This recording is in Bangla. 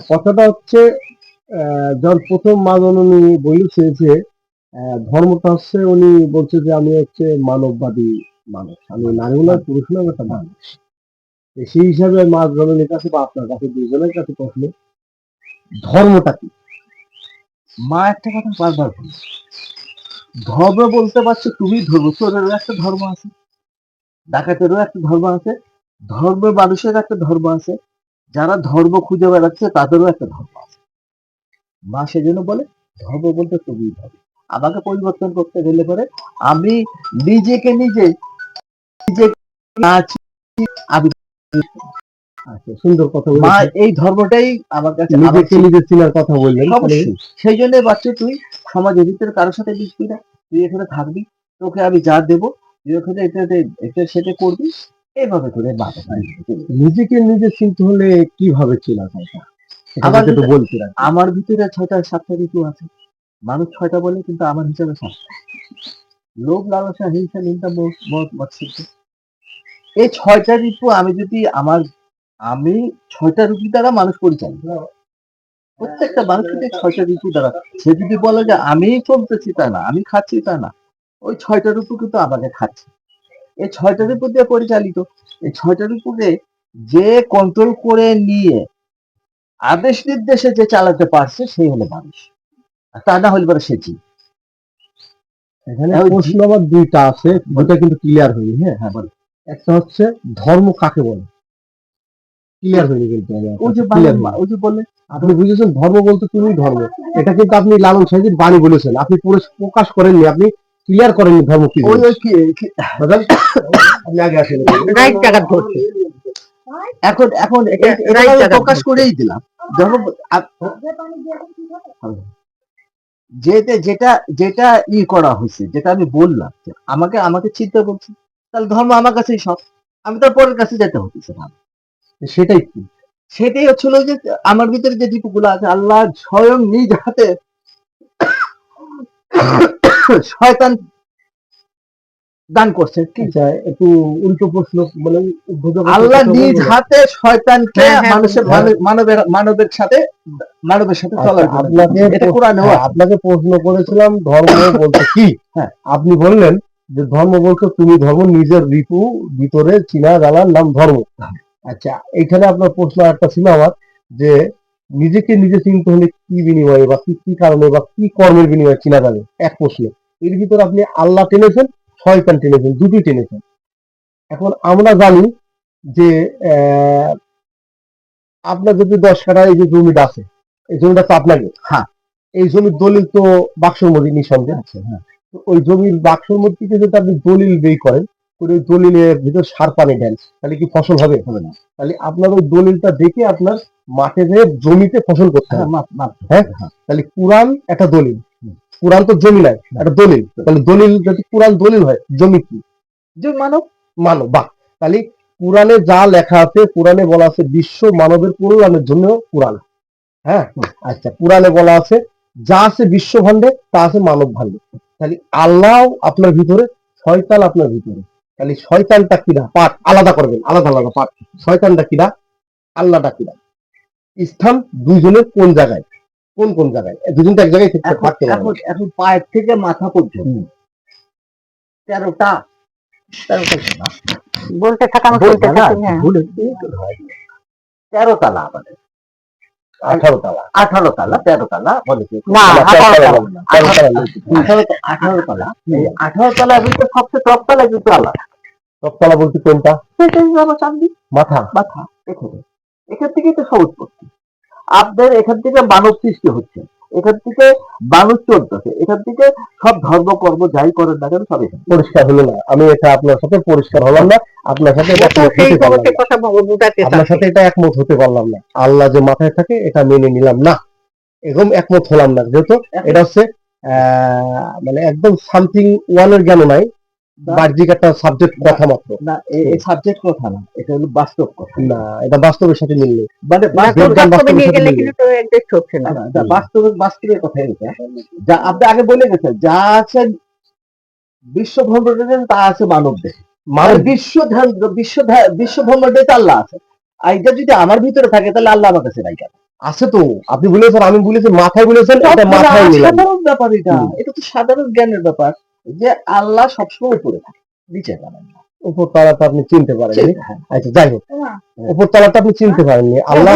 কথাটা হচ্ছে যখন প্রথম মা জননী বলেছে যে ধর্মটা হচ্ছে, উনি বলছে যে আমি হচ্ছে মানববাদী মানুষ, আমি নারীও নয় পুরুষ নয়, আমি একটা মানুষ। তো সেই হিসাবে মা জননীর কাছে বা আপনার কাছে দুইজনের কাছে প্রশ্ন, ধর্মটা কি? মা একটা কথা বারবার বলে, ধর্ম বলতে পারছো তুমি, ধর্ম চোরেরও একটা ধর্ম আছে, ডাকাতেরও একটা ধর্ম আছে, ধর্ম মানুষের একটা ধর্ম আছে, যারা ধর্ম খুঁজে বেড়াচ্ছে তাদেরও একটা ধর্ম আছে। মা সেজন্য বলে ধর্ম বলতে তুমি ধর্ম। আমাকে পরিবর্তন করতে গেলে পরে আমি নিজেকে নিজে নিজে না চিনি, আমি আচ্ছা, সুন্দর কথা মা বলেছেন। এই ধর্মটাই আমার কাছে আবার নিজেকে নিজে চেনার কথা বললেন। অবশ্যই। সেই জন্য বাচ্চা তুই সমাজের ভিতরে কারোর সাথে মিশবি না, তুই এখানে থাকবি, তোকে আমি যা দেবো তুই ওখানে এটা সেটা করবি, এইভাবে করে বাধা নিজেকে নিজে চিনতে হলে কিভাবে চেনা যায় তা? এটা আমার যদি একটু ভিতরে বলতেন আর কি। আমার ভিতরে ৬টা ৭টা ঋতু আছে। মানুষ ৬টা বলে কিন্তু আমার হিসাবে ৭টা। লোভ, লালসা, হিংসা, নিন্দা, মোহ, মদ, মাৎসর্য। এই ৬টা ঋতু আমি ৬টা ঋতু দ্বারা মানুষ পরিচালিত। প্রত্যেকটা মানুষ কিন্তু এই ৬টা ঋতু দ্বারা। সে যদি বলে যে আমি চলতেছি তা না, আমি খাচ্ছি তা না। ওই ৬টা ঋতু কিন্তু আমাকে খাচ্ছে। এই ৬টা ঋতু দিয়ে পরিচালিত। এই ৬টা ঋতুকে যে কন্ট্রোল করে নিয়ে আদেশ নির্দেশে যে চালাতে পারছে সেই হলো মানুষ। আর তা না হলে পরে সে জীব। এখানে প্রশ্ন আমার দুইটা আছে, দুইটা কিন্তু ক্লিয়ার হয়নি। হ্যাঁ, হ্যাঁ বল। একটা হচ্ছে ধর্ম কাকে বলে, ক্লিয়ার হয়নি কিন্তু আমার ওই যে কাছে, ক্লিয়ার হয়নি। ওই যে বলে আপনি বুঝেছেন ধর্ম বলতে তুমি ধর্ম, এটা কিন্তু আপনি লালন সাহেবের বাণী বলেছেন, আপনি প্রকাশ করেননি, আপনি ক্লিয়ার করেননি ধর্ম কি ওই জিনিস। ওই বুঝলেন? আপনি আগে আসেন। রাইট জায়গা ধরছে। এখন এখন এটা আমি প্রকাশ করেই দিলাম। ধর্ম যেটা যেটা যেটা করা হয়েছে, যেটা আমি বললাম যে আমাকে আমাকে চিন্তা করছি, তাহলে ধর্ম আমার কাছেই সব, আমি তার পরের কাছে যেতে হতেছে না। সেটাই কি? সেটাই হচ্ছিল যে আমার ভিতরে যে দীপগুলো আছে আল্লাহ স্বয়ং নিজ হাতে শয়তান দান করছে। কি আচ্ছা, একটু উল্টো প্রশ্ন মানে আল্লাহ নিজ হাতে শয়তানকে মানুষের মানবের সাথে চলার জন্য, আপনাকে এটা কোরআনেও আছে। আপনাকে প্রশ্ন করেছিলাম ধর্ম বলতে কি। হ্যাঁ, আপনি বললেন যে ধর্ম বলতে তুমি ধর্ম, নিজের ঋতু ভিতরে চিনা জানার নাম ধর্ম। আচ্ছা, এখানে আপনার প্রশ্ন একটা ছিল আমার, যে নিজেকে নিজে চিনতে হলে কি বিনিময়ে বা কি কি কারণে বা কি কর্মের বিনিময়ে চিনা যাবে, এক প্রশ্ন। এর ভিতরে আপনি আল্লাহ টেনেছেন, শয়তান টেনেছেন, দুটি টেনেছেন। এখন আমরা জানি যে আপনার যদি 10 কাঠা এই যে জমিটা আছে, এই জমিটা তো আপনাকে। হ্যাঁ, এই জমির দলিল তো বাক্সের মধ্যে নিঃসন্দেহে আছে। হ্যাঁ, তো ওই জমির বাক্সের মধ্যে থেকে যদি আপনি দলিল বের করেন, করে ওই দলিলের ভিতর সার পানি দেন, তাহলে কি ফসল হবে? হবে না। তাহলে আপনার ওই দলিলটা দেখে আপনার মাঠে যেয়ে জমিতে ফসল করতে হবে। হ্যাঁ, তাহলে কোরআন একটা দলিল, কোরআন তো জমি নাই, একটা দলিল। তাহলে দলিল যদি কোরআন দলিল হয়, জমি কি? যে মানব মানব, বাহ। তাহলে কোরআনে যা লেখা আছে, কোরআনে বলা আছে বিশ্ব মানবের কল্যাণের জন্য কোরআন। হ্যাঁ, আচ্ছা, কোরআনে বলা আছে যা আছে বিশ্ব ভান্ডে তা আছে মানব ভান্ডে। তাহলে আল্লাহ আপনার ভিতরে, শয়তান আপনার ভিতরে। তাহলে শয়তানটা কিনা পাঠ আলাদা করবেন, আলাদা আলাদা পাঠ। শয়তানটা কিনা, আল্লাহটা কিনা, স্থান দুইজনের কোন জায়গায়, কোন কোন জায়গায়, দুজন তো এক জায়গায় থাকতে পারবে। এখন পায়ের থেকে মাথা পর্যন্ত 13টা বলতে থাকা আমি শুনতে থাকি। হ্যাঁ, 13 তালা আমাদের, 18 তালা, 18 তালা, 13 তালা বলে কি? না, 18 তালা। 18 তালা। এই 18 তলার ভিতরে সবচেয়ে টপ তলা কিন্তু আল্লাহ। তলা বলতে কোনটা? সেটাই বাবা চাঁদি মাথা। মাথা। এখান থেকেই তো সব উৎপত্তি। আপনার এখান থেকে মানব সৃষ্টি হচ্ছে, এখান থেকে মানুষ চলতেছে, এখান থেকে সব ধর্মকর্ম যাই করেন না কেন সব এখানে। পরিষ্কার হলো না, আমি এটা আপনার সাথে পরিষ্কার হলাম না, আপনার সাথে এটা একমত সেই হতে পারলাম জগতের না। কথা বুঝাতে আপনার সাথে এটা একমত হতে পারলাম না। আল্লাহ যে মাথায় থাকে এটা মেনে নিলাম না, এরকম একমত হলাম না। যেহেতু এটা হচ্ছে মানে একদম সামথিং ওয়ানের জ্ঞান নাই, বাহ্যিক একটা সাবজেক্ট কথা মাত্র। না, এই সাবজেক্ট কথা না, এটা হলো বাস্তব কথা। না, এটা বাস্তবের সাথে মিল নেই। মানে বিজ্ঞান বাস্তবে বাস্তবের নিয়ে সাথে গেলে মিল নেই। কিন্তু অ্যাডজাস্ট হচ্ছে না। বাস্তবের কথা এটা, যা আপনি আগে বলে গেছেন, যা আছে বিশ্ব ব্রহ্মাণ্ডে তা আছে মানব দেহে। মানে বিশ্ব ব্রহ্মাণ্ডে তো আল্লাহ আছে। আর এটা যদি আমার ভিতরে থাকে তাহলে আল্লাহ আমার কাছে নাই কেন? আছে তো, আপনি বলেছেন, আমি বলেছি মাথায় বলেছেন, এটা সবগুলো মাথায় নিলাম। সাধারণ ব্যাপার এটা হুম। এটা তো সাধারণ জ্ঞানের ব্যাপার যে আল্লাহ সবসময় উপরে থাকে, নিচে নামেন না। উপর তলাটা আপনি চিনতে পারেননি। হ্যাঁ। আচ্ছা যাই হোক, হ্যাঁ। উপর তলাটা আপনি চিনতে পারেননি, আল্লাহ